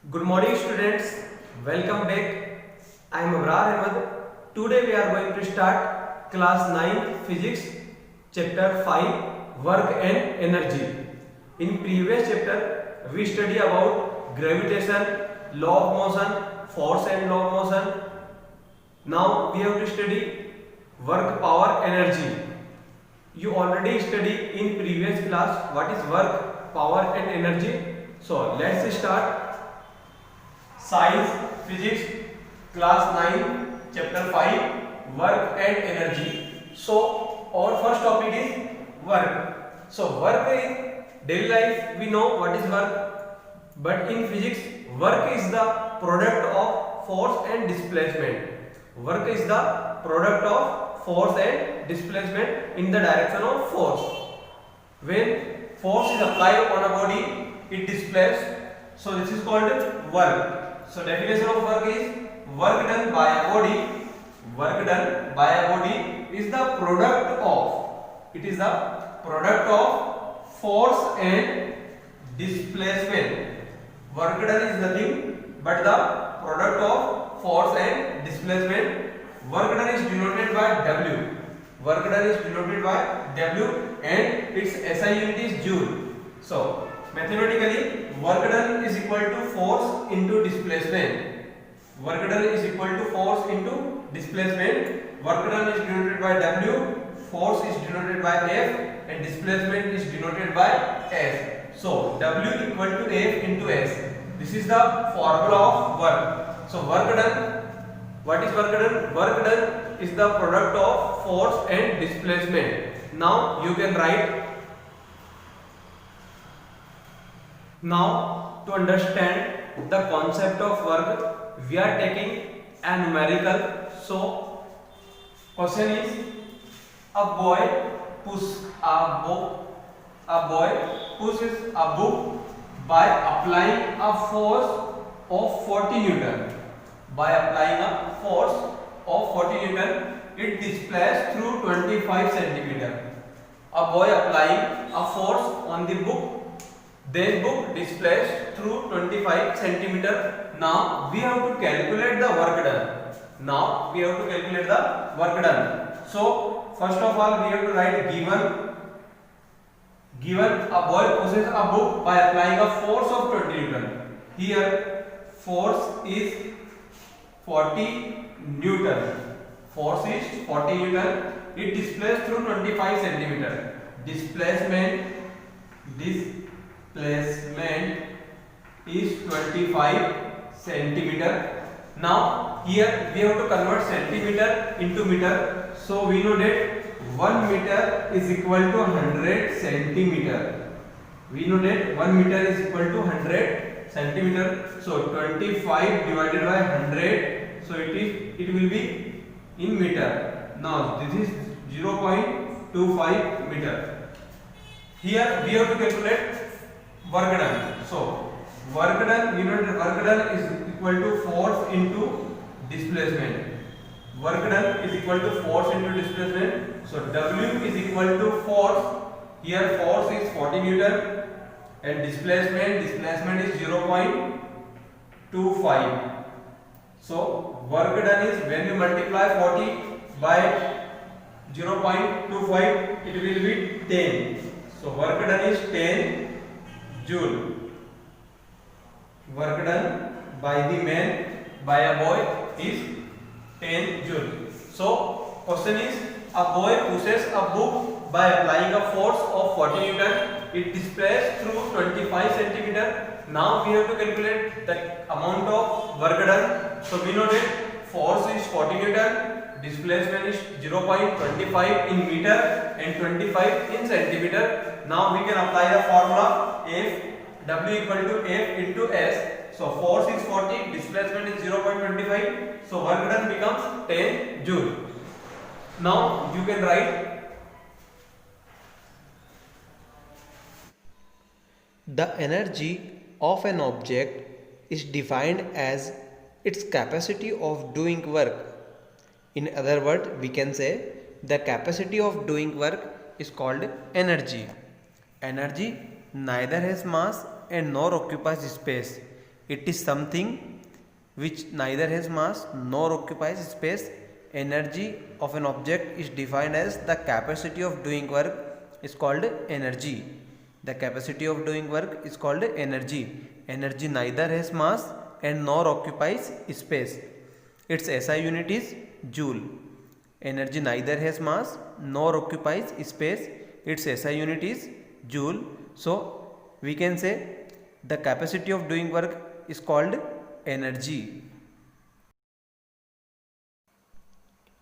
Good morning students, welcome back. I am Abrar Ahmed. Today we are going to start class 9 physics chapter 5 work and energy. In previous chapter we study about gravitation, law of motion, force and law of motion. Now we have to study work, power, energy. You already studied in previous class what is work, power and energy. So let's start. Science, Physics, Class 9, Chapter 5, Work and Energy. So, our first topic is work. So, work in daily life, we know what is work. But in physics, work is the product of force and displacement. Work is the product of force and displacement in the direction of force. When force is applied on a body, it displaces. So, this is called work. So definition of work is work done by a body. Work done by a body is the product of. It is the product of force and displacement. Work done is nothing but the product of force and displacement. Work done is denoted by W. Work done is denoted by W and its SI unit is joule. So mathematically, work done is equal to force into displacement. Work done is equal to force into displacement. Work done is denoted by W, force is denoted by F, and displacement is denoted by S. So W equal to F into S. This is the formula of work. So work done. What is work done? Work done is the product of force and displacement. Now you can write. Now, to understand the concept of work, we are taking a numerical. So, question is: a boy pushes a book by applying a force of 40 Newton. By applying a force of 40 Newton, it displaces through 25 centimeter. A boy applying a force on the book. Then book displaced through 25 centimeter. Now we have to calculate the work done. So first of all we have to write given a boy pushes a book by applying a force of 20 Newton. Here force is 40 Newton. Force is 40 Newton. It displaced through 25 centimeter. Displacement is 25 centimeter. Now here we have to convert centimeter into meter. So we know that 1 meter is equal to 100 centimeter. We know that 1 meter is equal to 100 centimeter. So 25 divided by 100. So it will be in meter. Now this is 0.25 meter. Here we have to calculate work done. So work done, we know that work done is equal to force into displacement. Work done is equal to force into displacement. So W is equal to force. Here force is 40 Newton and displacement is 0.25. So work done is when you multiply 40 by 0.25, it will be 10. So work done is 10 joule. Work done by the man, by a boy is 10 joule. So question is: a boy pushes a book by applying a force of 40 Newton. It displaces through 25 centimeter. Now we have to calculate the amount of work done. So we know that force is 40 Newton, displacement is 0.25 in meter and 25 in centimeter. Now we can apply the formula F W equal to F into S. So force is 40, displacement is 0.25. So work done becomes 10 joule. Now you can write the energy of an object is defined as its capacity of doing work. In other words, we can say the capacity of doing work is called energy. Energy neither has mass and nor occupies space. It is something which neither has mass nor occupies space. Energy of an object is defined as the capacity of doing work is called energy. The capacity of doing work is called energy. Energy neither has mass and nor occupies space. Its SI unit is joule. Energy neither has mass nor occupies space. Its SI unit is joule. So we can say the capacity of doing work is called energy.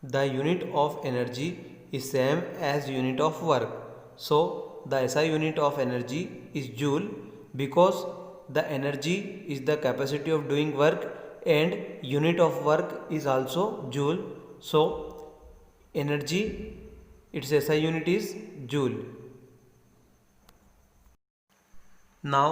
The unit of energy is same as unit of work. So the SI unit of energy is joule because the energy is the capacity of doing work and unit of work is also joule. So energy, its SI unit is joule. Now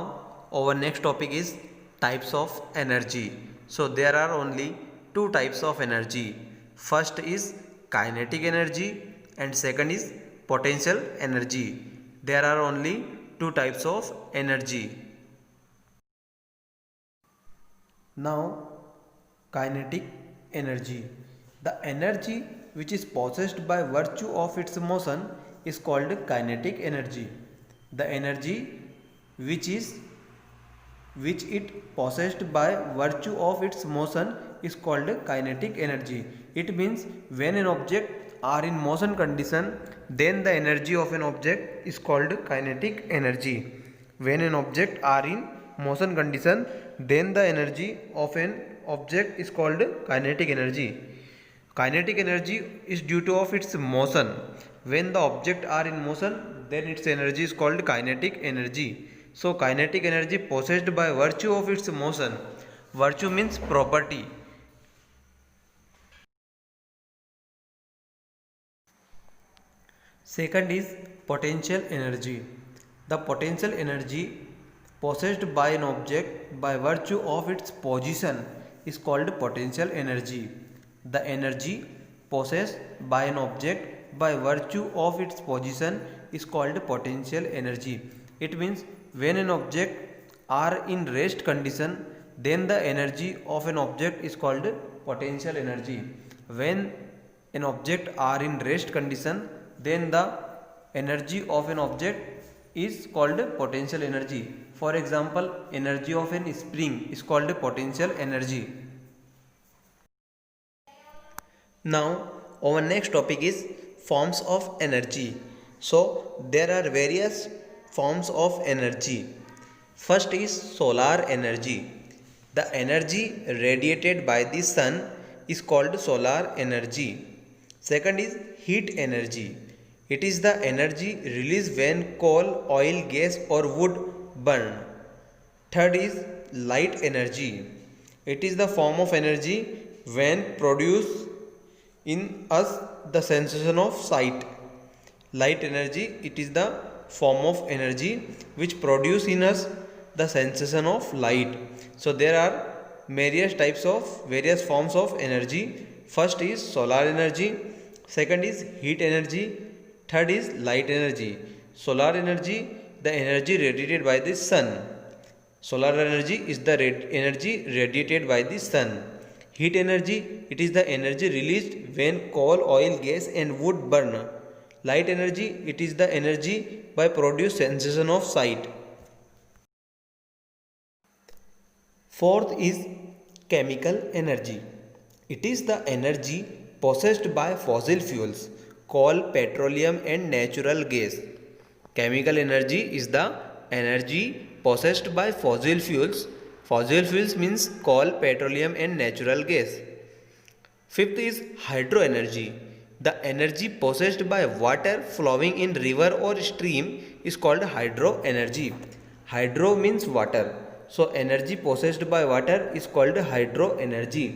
our next topic is types of energy. So there are only two types of energy. First is kinetic energy and second is potential energy. There are only two types of energy. Now kinetic energy. The energy which is possessed by virtue of its motion is called kinetic energy. The energy which it possessed by virtue of its motion is called kinetic energy. It means when an object are in motion condition, then the energy of an object is called kinetic energy. When an object are in motion condition, then the energy of an object is called kinetic energy. Kinetic energy is due to of its motion. When the object are in motion, then its energy is called kinetic energy. So kinetic energy possessed by virtue of its motion. Virtue means property. Second is potential energy. The potential energy possessed by an object by virtue of its position is called potential energy. The energy possessed by an object by virtue of its position is called potential energy. It means when an object are in rest condition, then the energy of an object is called potential energy. When an object are in rest condition, then the energy of an object is called potential energy. For example, energy of an spring is called potential energy. Now our next topic is forms of energy. So there are various forms of energy. First is solar energy. The energy radiated by the sun is called solar energy. Second is heat energy. It is the energy released when coal, oil, gas or wood burn. Third is light energy. It is the form of energy when produced in us the sensation of sight. Light energy, it is the form of energy which produce in us the sensation of light. So there are various forms of energy. First is solar energy, second is heat energy, third is light energy. Solar energy, the energy radiated by the sun. Solar energy is the energy radiated by the sun. Heat energy, it is the energy released when coal, oil, gas and wood burn. Light energy, it is the energy by produced sensation of sight. Fourth is chemical energy. It is the energy possessed by fossil fuels, coal, petroleum and natural gas. Chemical energy is the energy possessed by fossil fuels. Fossil fuels means coal, petroleum and natural gas. Fifth is hydro energy. The energy possessed by water flowing in river or stream is called hydro energy. Hydro means water. So energy possessed by water is called hydro energy.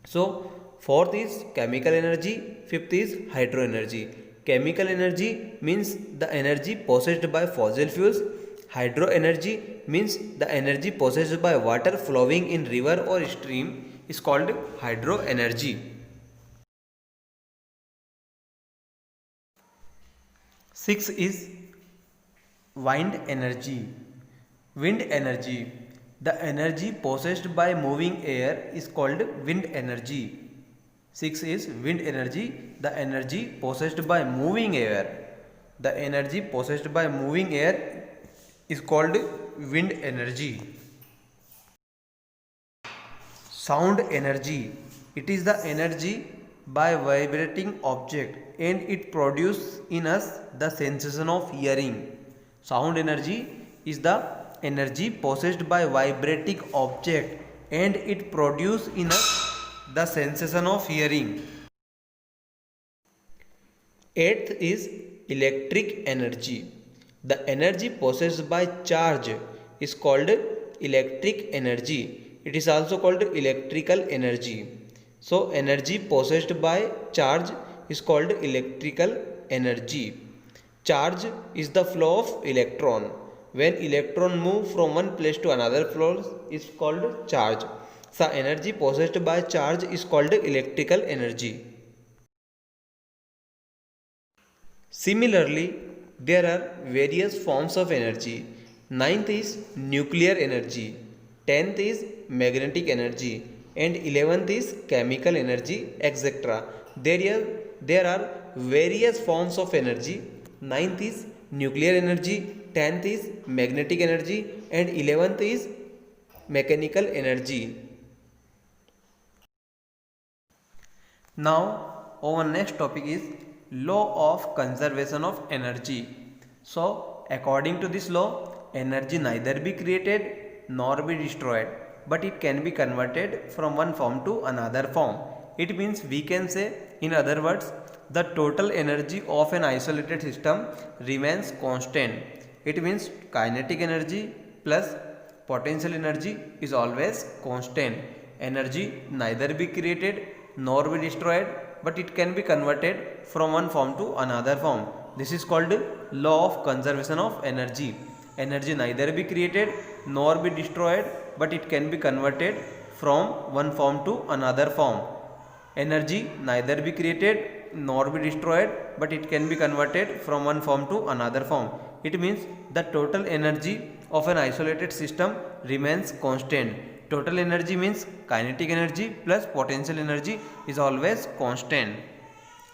So fourth is chemical energy, fifth is hydro energy. Chemical energy means the energy possessed by fossil fuels. Hydro energy means the energy possessed by water flowing in river or stream is called hydro energy. Six is wind energy. Wind energy. The energy possessed by moving air is called wind energy. 6 is wind energy, the energy possessed by moving air. The energy possessed by moving air is called wind energy. Sound energy. It is the energy by vibrating object and it produces in us the sensation of hearing. Sound energy is the energy possessed by vibrating object and it produces in us the sensation of hearing. Eighth is electric energy. The energy possessed by charge is called electric energy. It is also called electrical energy. So energy possessed by charge is called electrical energy. Charge is the flow of electron. When electron move from one place to another place is called charge. So energy possessed by charge is called electrical energy. Similarly, there are various forms of energy. Ninth is nuclear energy, 10th is magnetic energy, and 11th is chemical energy, etc. There are various forms of energy. Ninth is nuclear energy, 10th is magnetic energy, and 11th is mechanical energy. Now, our next topic is law of conservation of energy. So, according to this law, energy neither be created nor be destroyed, but it can be converted from one form to another form. It means we can say, in other words, the total energy of an isolated system remains constant. It means kinetic energy plus potential energy is always constant. Energy neither be created nor be destroyed, but it can be converted from one form to another form. This is called law of conservation of energy. Energy neither be created nor be destroyed, but it can be converted from one form to another form. Energy neither be created nor be destroyed, but it can be converted from one form to another form. It means the total energy of an isolated system remains constant. Total energy means kinetic energy plus potential energy is always constant.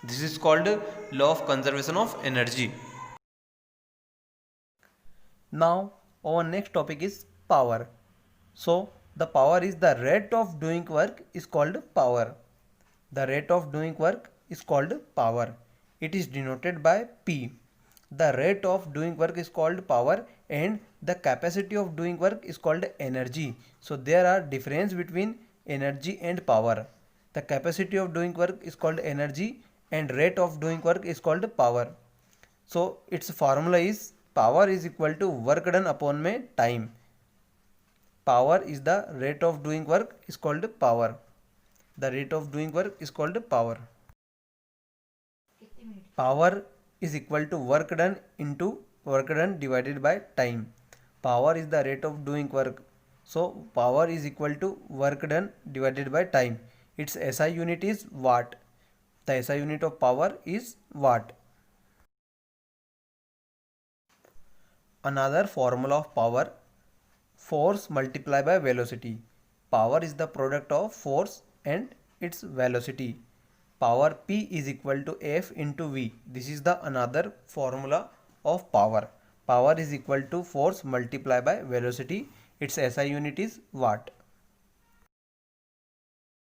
This is called law of conservation of energy. Now our next topic is power. So the power is the rate of doing work is called power. The rate of doing work is called power. It is denoted by P. The rate of doing work is called power and the capacity of doing work is called energy. So there are difference between energy and power. The capacity of doing work is called energy and rate of doing work is called power. So its formula is power is equal to work done upon my time. Power is the rate of doing work is called power. The rate of doing work is called power. Power is equal to work done into work done divided by time. Power is the rate of doing work. So power is equal to work done divided by time. Its SI unit is watt. The SI unit of power is watt. Another formula of power, force multiplied by velocity. Power is the product of force and its velocity. Power P is equal to F into V. This is the another formula of power. Power is equal to force multiplied by velocity. Its SI unit is watt.